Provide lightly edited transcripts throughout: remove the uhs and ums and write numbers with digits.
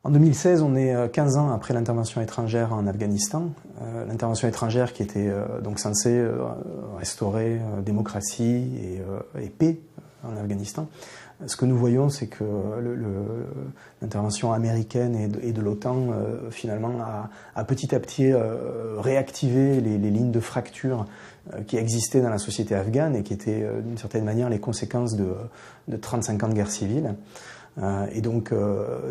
En 2016, on est 15 ans après l'intervention étrangère en Afghanistan. L'intervention étrangère qui était donc censée restaurer démocratie et paix en Afghanistan. Ce que nous voyons, c'est que l'intervention américaine et de l'OTAN, finalement, a petit à petit réactivé les lignes de fracture qui existaient dans la société afghane et qui étaient, d'une certaine manière, les conséquences de 35 ans de guerre civile. Et donc,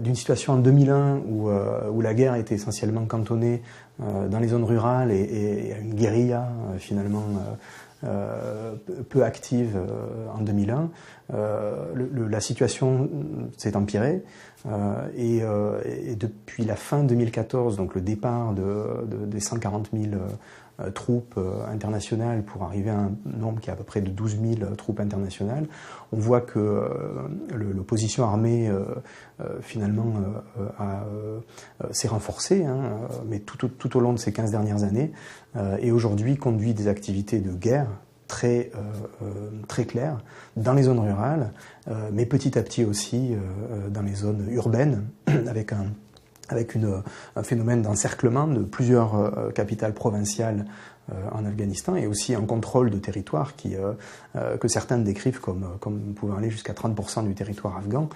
d'une situation en 2001 où la guerre était essentiellement cantonnée dans les zones rurales et à une guérilla, finalement, peu active en 2001, la situation s'est empirée et depuis la fin 2014, donc le départ des 140 000 troupes internationales pour arriver à un nombre qui est à peu près de 12 000 troupes internationales, on voit que l'opposition armée finalement s'est renforcée, mais tout au long de ces 15 dernières années, et aujourd'hui conduit des activités de guerre très claires dans les zones rurales, mais petit à petit aussi dans les zones urbaines, avec un phénomène d'encerclement de plusieurs capitales provinciales en Afghanistan et aussi un contrôle de territoire que certains décrivent comme pouvant aller jusqu'à 30% du territoire afghan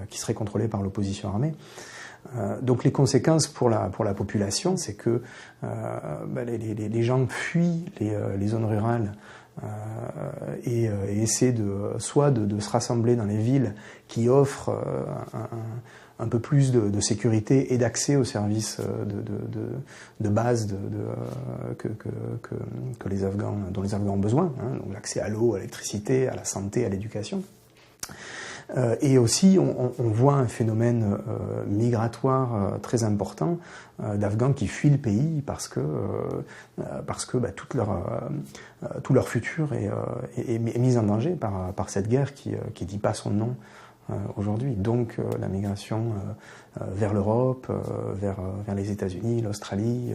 qui serait contrôlé par l'opposition armée. Donc les conséquences pour la population, c'est que les gens fuient les zones rurales et essaient soit de se rassembler dans les villes qui offrent un peu plus de sécurité et d'accès aux services de base dont les Afghans ont besoin, donc l'accès à l'eau, à l'électricité, à la santé, à l'éducation. Et aussi, on voit un phénomène migratoire très important d'Afghans qui fuient le pays parce que tout leur futur est mis en danger par cette guerre qui dit pas son nom aujourd'hui. Donc la migration vers l'Europe, vers les États-Unis, l'Australie,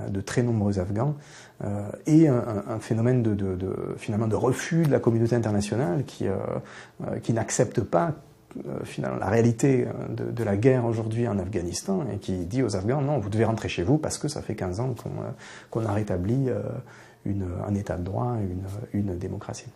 de très nombreux Afghans, et un phénomène finalement de refus de la communauté internationale qui n'accepte pas finalement la réalité de la guerre aujourd'hui en Afghanistan et qui dit aux Afghans non, vous devez rentrer chez vous parce que ça fait 15 ans qu'on a rétabli un état de droit, une démocratie.